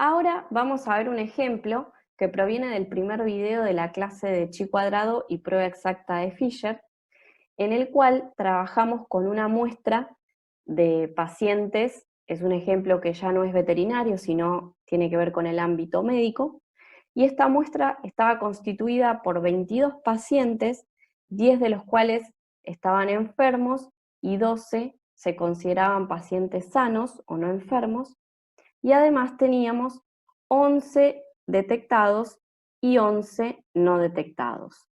Ahora vamos a ver un ejemplo que proviene del primer video de la clase de chi cuadrado y prueba exacta de Fisher, en el cual trabajamos con una muestra de pacientes. Es un ejemplo que ya no es veterinario, sino tiene que ver con el ámbito médico, y esta muestra estaba constituida por 22 pacientes, 10 de los cuales estaban enfermos y 12 se consideraban pacientes sanos o no enfermos, y además teníamos 11 detectados y 11 no detectados.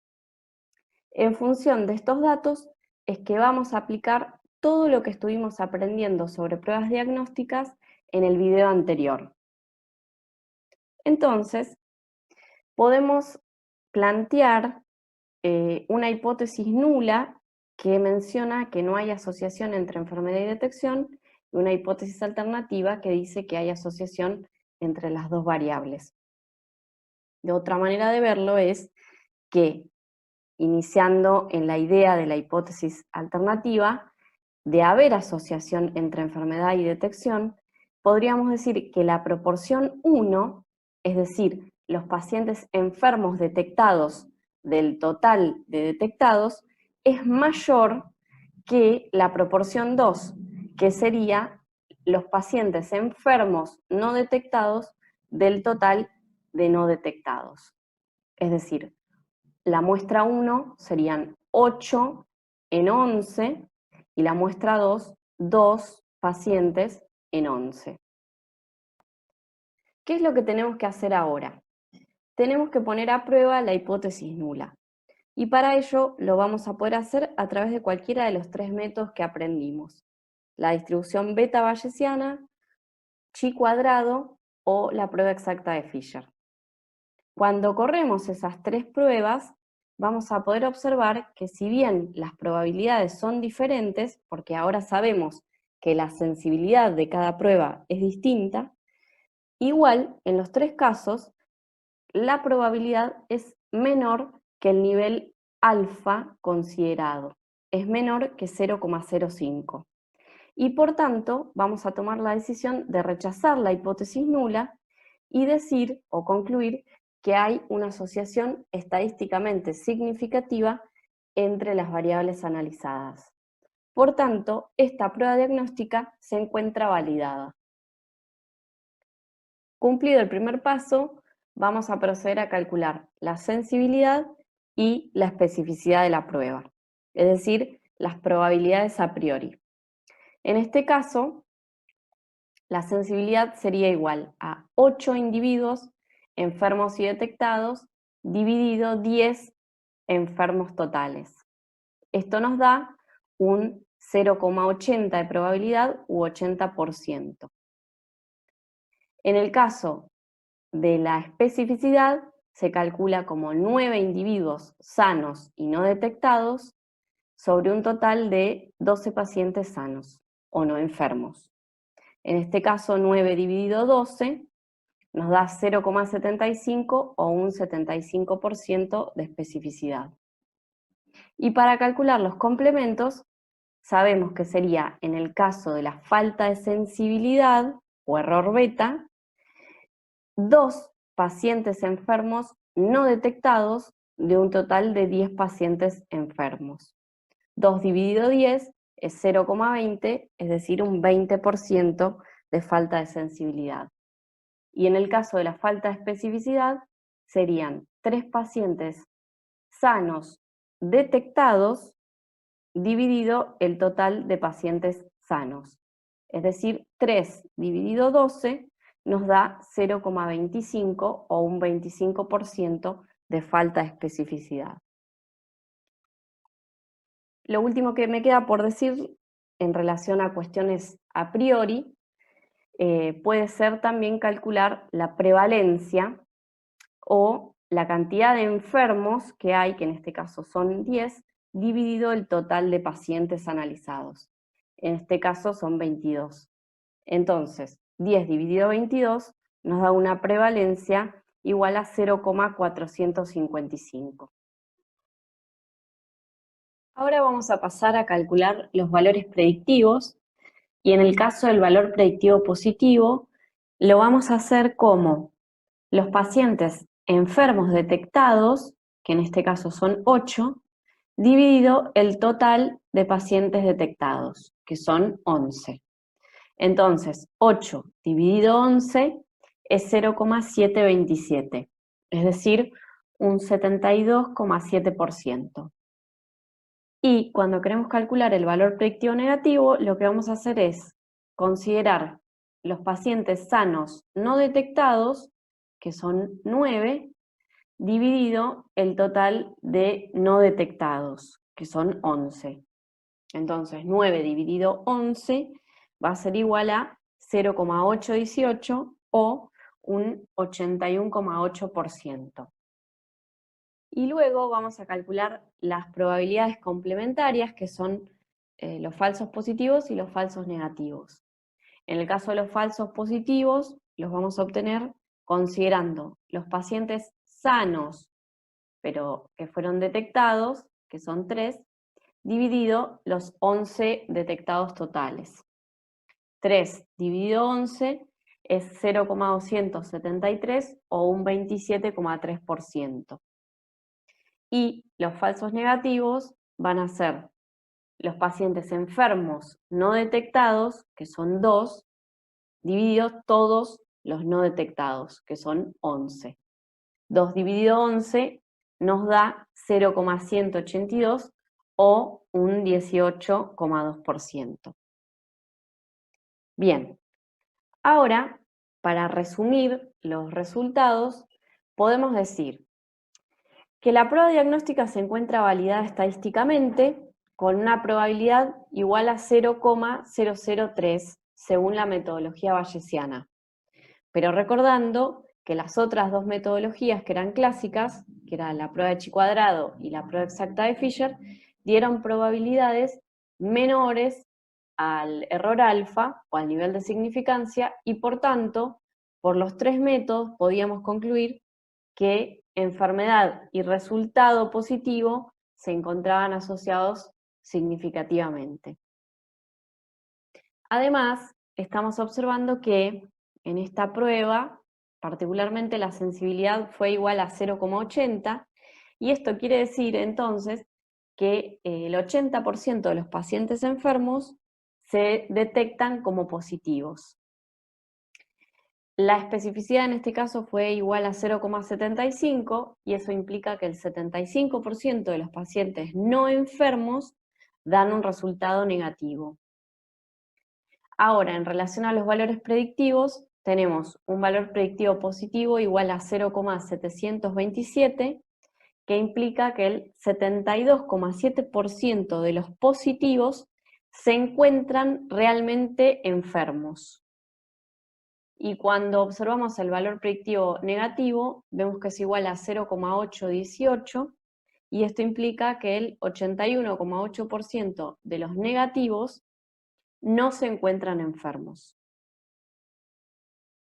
En función de estos datos es que vamos a aplicar todo lo que estuvimos aprendiendo sobre pruebas diagnósticas en el video anterior. Entonces, podemos plantear una hipótesis nula que menciona que no hay asociación entre enfermedad y detección, y una hipótesis alternativa que dice que hay asociación entre las dos variables. De otra manera de verlo es que, iniciando en la idea de la hipótesis alternativa, de haber asociación entre enfermedad y detección, podríamos decir que la proporción 1, es decir, los pacientes enfermos detectados del total de detectados, es mayor que la proporción 2, que sería los pacientes enfermos no detectados del total de no detectados. Es decir, la muestra 1 serían 8 en 11 y la muestra 2, 2 pacientes en 11. ¿Qué es lo que tenemos que hacer ahora? Tenemos que poner a prueba la hipótesis nula. Y para ello lo vamos a poder hacer a través de cualquiera de los tres métodos que aprendimos: la distribución beta-bayesiana, chi cuadrado o la prueba exacta de Fisher. Cuando corremos esas tres pruebas, vamos a poder observar que, si bien las probabilidades son diferentes, porque ahora sabemos que la sensibilidad de cada prueba es distinta, igual en los tres casos la probabilidad es menor que el nivel alfa considerado, es menor que 0,05. Y por tanto vamos a tomar la decisión de rechazar la hipótesis nula y decir o concluir que hay una asociación estadísticamente significativa entre las variables analizadas. Por tanto, esta prueba diagnóstica se encuentra validada. Cumplido el primer paso, vamos a proceder a calcular la sensibilidad y la especificidad de la prueba, es decir, las probabilidades a priori. En este caso, la sensibilidad sería igual a 8 individuos enfermos y detectados dividido 10 enfermos totales. Esto nos da un 0,80 de probabilidad u 80%. En el caso de la especificidad, se calcula como 9 individuos sanos y no detectados sobre un total de 12 pacientes sanos o no enfermos. En este caso, 9 dividido 12 nos da 0,75 o un 75% de especificidad. Y para calcular los complementos, sabemos que sería, en el caso de la falta de sensibilidad o error beta, 2 pacientes enfermos no detectados de un total de 10 pacientes enfermos. 2 dividido 10 es 0,20, es decir, un 20% de falta de sensibilidad. Y en el caso de la falta de especificidad, serían 3 pacientes sanos detectados dividido el total de pacientes sanos. Es decir, 3 dividido 12 nos da 0,25 o un 25% de falta de especificidad. Lo último que me queda por decir en relación a cuestiones a priori, puede ser también calcular la prevalencia o la cantidad de enfermos que hay, que en este caso son 10, dividido el total de pacientes analizados. En este caso son 22. Entonces, 10 dividido 22 nos da una prevalencia igual a 0,455. Ahora vamos a pasar a calcular los valores predictivos, y en el caso del valor predictivo positivo, lo vamos a hacer como los pacientes enfermos detectados, que en este caso son 8, dividido el total de pacientes detectados, que son 11. Entonces, 8 dividido 11 es 0,727, es decir, un 72,7%. Y cuando queremos calcular el valor predictivo negativo, lo que vamos a hacer es considerar los pacientes sanos no detectados, que son 9, dividido el total de no detectados, que son 11. Entonces, 9 dividido 11 va a ser igual a 0,818 o un 81,8%. Y luego vamos a calcular las probabilidades complementarias, que son los falsos positivos y los falsos negativos. En el caso de los falsos positivos, los vamos a obtener considerando los pacientes sanos, pero que fueron detectados, que son 3, dividido los 11 detectados totales. 3 dividido 11 es 0,273 o un 27,3%. Y los falsos negativos van a ser los pacientes enfermos no detectados, que son 2, divididos todos los no detectados, que son 11. 2 dividido 11 nos da 0,182 o un 18,2%. Bien, ahora, para resumir los resultados, podemos decir que la prueba diagnóstica se encuentra validada estadísticamente con una probabilidad igual a 0,003 según la metodología bayesiana. Pero recordando que las otras dos metodologías que eran clásicas, que era la prueba de chi cuadrado y la prueba exacta de Fisher, dieron probabilidades menores al error alfa o al nivel de significancia y por tanto, por los tres métodos podíamos concluir que enfermedad y resultado positivo se encontraban asociados significativamente. Además, estamos observando que en esta prueba, particularmente la sensibilidad fue igual a 0,80, y esto quiere decir entonces que el 80% de los pacientes enfermos se detectan como positivos. La especificidad en este caso fue igual a 0,75 y eso implica que el 75% de los pacientes no enfermos dan un resultado negativo. Ahora, en relación a los valores predictivos, tenemos un valor predictivo positivo igual a 0,727, que implica que el 72,7% de los positivos se encuentran realmente enfermos. Y cuando observamos el valor predictivo negativo, vemos que es igual a 0,818, y esto implica que el 81,8% de los negativos no se encuentran enfermos.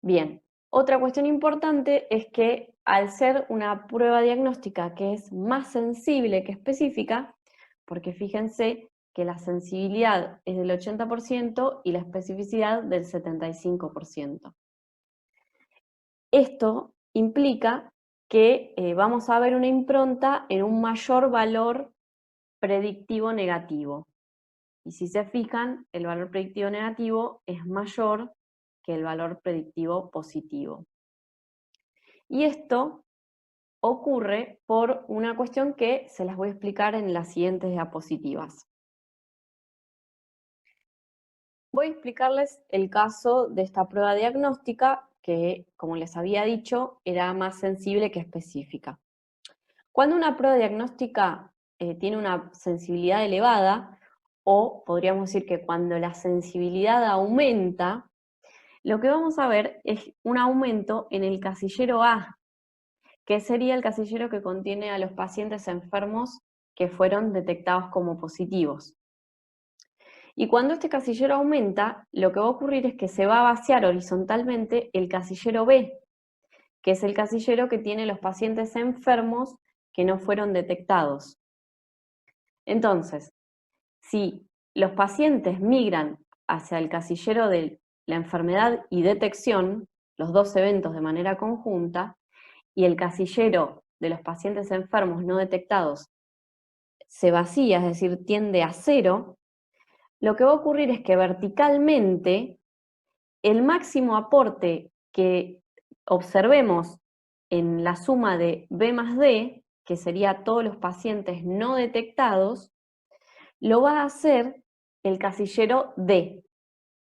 Bien, otra cuestión importante es que al ser una prueba diagnóstica que es más sensible que específica, porque fíjense que la sensibilidad es del 80% y la especificidad del 75%. Esto implica que vamos a ver una impronta en un mayor valor predictivo negativo. Y si se fijan, el valor predictivo negativo es mayor que el valor predictivo positivo. Y esto ocurre por una cuestión que se las voy a explicar en las siguientes diapositivas. Voy a explicarles el caso de esta prueba diagnóstica que, como les había dicho, era más sensible que específica. Cuando una prueba diagnóstica tiene una sensibilidad elevada, o podríamos decir que cuando la sensibilidad aumenta, lo que vamos a ver es un aumento en el casillero A, que sería el casillero que contiene a los pacientes enfermos que fueron detectados como positivos. Y cuando este casillero aumenta, lo que va a ocurrir es que se va a vaciar horizontalmente el casillero B, que es el casillero que tiene los pacientes enfermos que no fueron detectados. Entonces, si los pacientes migran hacia el casillero del la enfermedad y detección, los dos eventos de manera conjunta, y el casillero de los pacientes enfermos no detectados se vacía, es decir, tiende a cero, lo que va a ocurrir es que verticalmente el máximo aporte que observemos en la suma de B más D, que sería todos los pacientes no detectados, lo va a hacer el casillero D,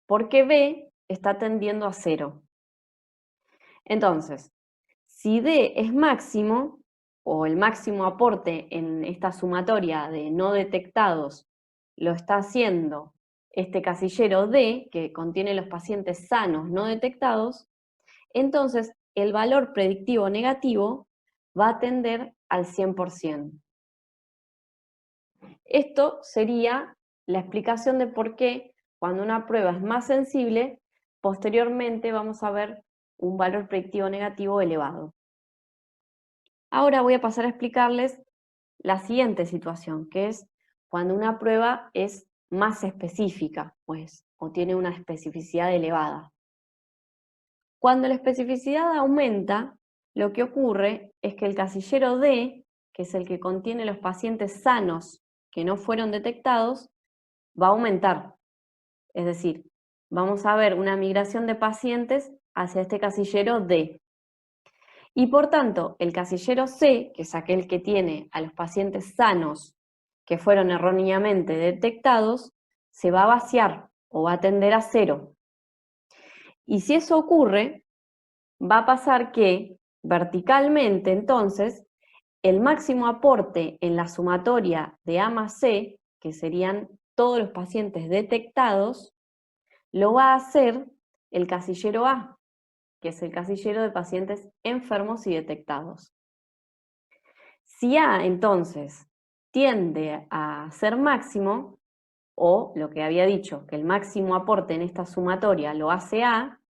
porque B está tendiendo a cero. Entonces, si D es máximo, o el máximo aporte en esta sumatoria de no detectados lo está haciendo este casillero D, que contiene los pacientes sanos no detectados, entonces el valor predictivo negativo va a tender al 100%. Esto sería la explicación de por qué cuando una prueba es más sensible, posteriormente vamos a ver un valor predictivo negativo elevado. Ahora voy a pasar a explicarles la siguiente situación, que es cuando una prueba es más específica, pues, o tiene una especificidad elevada. Cuando la especificidad aumenta, lo que ocurre es que el casillero D, que es el que contiene los pacientes sanos que no fueron detectados, va a aumentar. Es decir, vamos a ver una migración de pacientes hacia este casillero D. Y por tanto, el casillero C, que es aquel que tiene a los pacientes sanos que fueron erróneamente detectados, se va a vaciar o va a tender a cero. Y si eso ocurre, va a pasar que verticalmente entonces el máximo aporte en la sumatoria de A más C, que serían todos los pacientes detectados, lo va a hacer el casillero A, que es el casillero de pacientes enfermos y detectados. Si A entonces tiende a ser máximo, o lo que había dicho, que el máximo aporte en esta sumatoria lo hace A,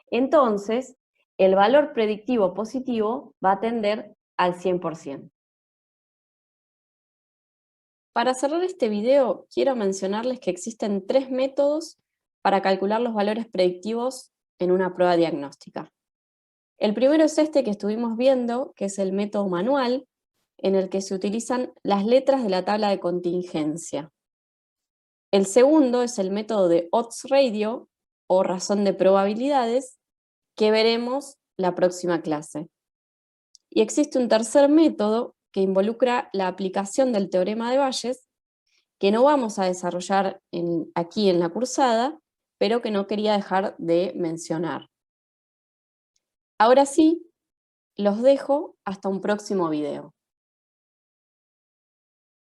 entonces el valor predictivo positivo va a tender al 100%. Para cerrar este video, quiero mencionarles que existen 3 métodos para calcular los valores predictivos en una prueba diagnóstica. El primero es este que estuvimos viendo, que es el método manual, en el que se utilizan las letras de la tabla de contingencia. El segundo es el método de odds ratio, o razón de probabilidades, que veremos la próxima clase. Y existe un tercer método que involucra la aplicación del teorema de Bayes, que no vamos a desarrollar aquí en la cursada, pero que no quería dejar de mencionar. Ahora sí, los dejo hasta un próximo video.